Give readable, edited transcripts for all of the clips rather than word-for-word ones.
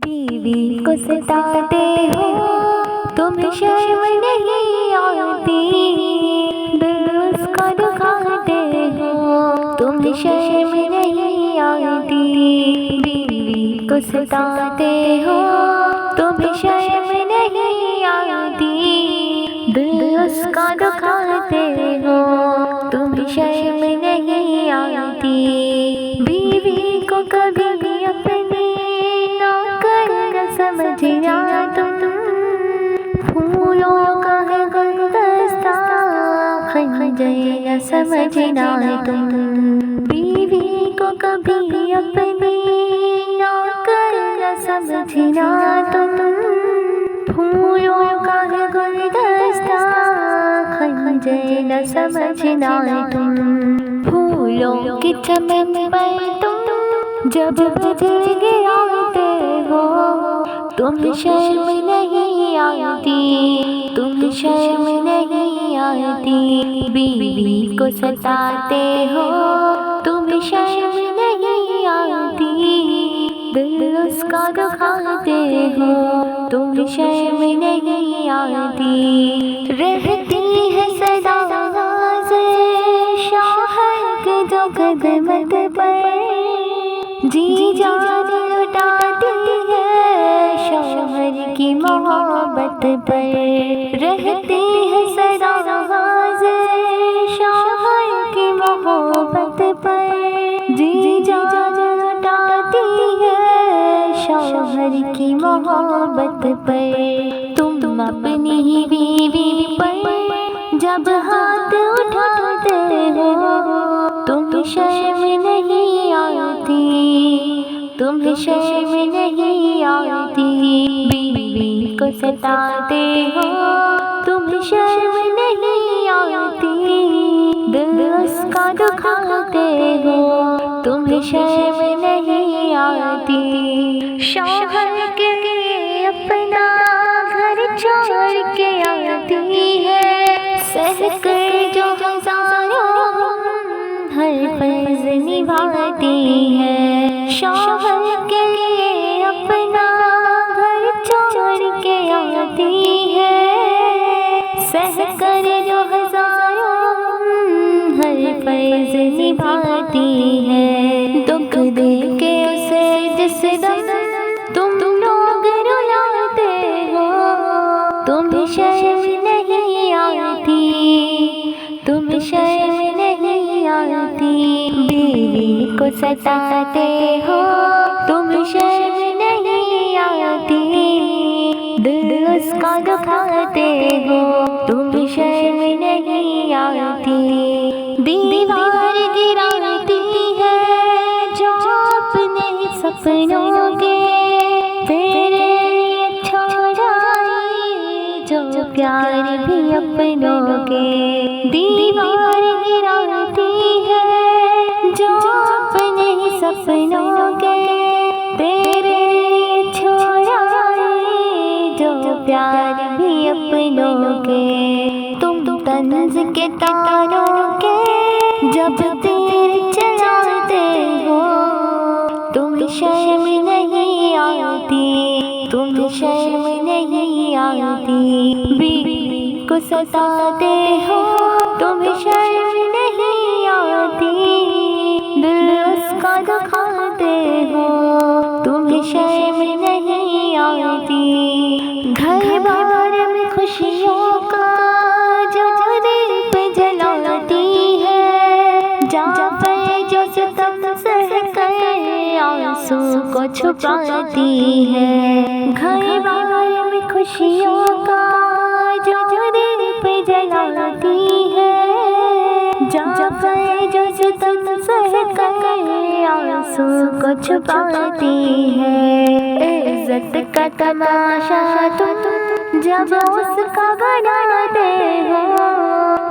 بیوی کو ستاتے ہو تمہیں شرم نہیں آتی، دل اس کو دکھاتے ہو تمہیں شرم نہیں آتی، بیوی کو ستاتے ہو تمہیں شرم نہیں آتی، دل اس کو دکھاتے ہو تمہیں شرم نہیں آتی، بیوی کو کبھی بھی اپنی سمجھنا تم پھولوں کا ہے گلدستہ، خنجر نہ سمجھنا تم، بیوی کو کبھی اپنی نوکر نہ سمجھنا تم، پھولوں کا ہے گلدستہ، خنجر نہ سمجھنا تم، پھولوں کی چمن پر تم جب بدل گراتے ہو تمہیں شرم نہیں آتی، تمہیں شرم نہیں آتی، بیوی کو ستاتے ہو تمہیں شرم نہیں آتی، دل اس کا دکھاتے ہو تمہیں شرم نہیں آتی، رہتی ہے سدا شوہر کے جو خدمت پر، جی جان لٹاتی ہے شوہر کی محبت پر، رہتی ہے سدا شوہر کی محبت پر، جی جان لٹاتی ہے شوہر کی محبت پر، تم اپنی ہی بیوی پر جب ہاتھ اٹھاتے ہو تمہیں شرم نہیں آتی، تمہیں شرم نہیں آتی، بیوی کو ستاتے ہو تمہیں شرم نہیں آتی، دل اس کا دکھاتے ہو تمہیں شرم نہیں آتی، شوہر کے لیے اپنا گھر چھوڑ کے آتی ہے، سہ کر جو ہزاروں ہر فرض نبھاتی ہے، شوہر کے لیے اپنا گھر چھوڑ کے آتی ہے، سہ کر جو ہزاروں ہر فرض نبھاتی ہے، دکھ دے کے اسے جس دم تم لوگ رلاتے ہو تمہیں شرم نہیں آتی، تمہیں شرم نہیں آتی، بیوی کو ستاتے ہو تمہیں شرم نہیں آتی، دل اس کا دکھاتے ہو تمہیں شرم نہیں آتی، دیوار گراتی ہے جو اپنے سپنوں کے، تیرے چھوڑائی جو پیار بھی اپنوں کے، دیوار گراتی ہے جو اپنے سپنوں کے، تیرے چھوڑائی جو پیار بھی اپنوں کے، تم طنز کے تاروں کے جب تیر چلاتے ہو تمہیں شرم نہیں آتی، تمہیں شرم نہیں آتی، بیوی کو ستاتے ہو تمہیں شرم نہیں آتی، دل اس کا دکھاتے ہو تمہیں شرم نہیں آتی، گھر بار میں خوشیوں کا جو دل پہ جلاتی ہے، جعفر جو ستم سہ کر آنسو کو چھپاتی ہے، گھر بار میں خوشیوں کا جو دل پہ جلاتی ہے، جعفر جو ستم سہ کر آنسو کو چھپاتی ہے، عزت کا تماشا تم جب اس کا بناتے ہو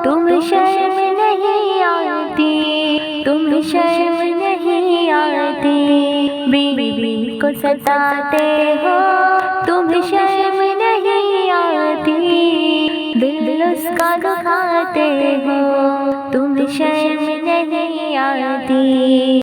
تمہیں شرم نہیں آتی، تمہیں شرم نہیں آتی، بیوی کو ستاتے ہو تمہیں شرم نہیں آتی، دل اس کا دکھاتے ہو تمہیں شرم نہیں آتی۔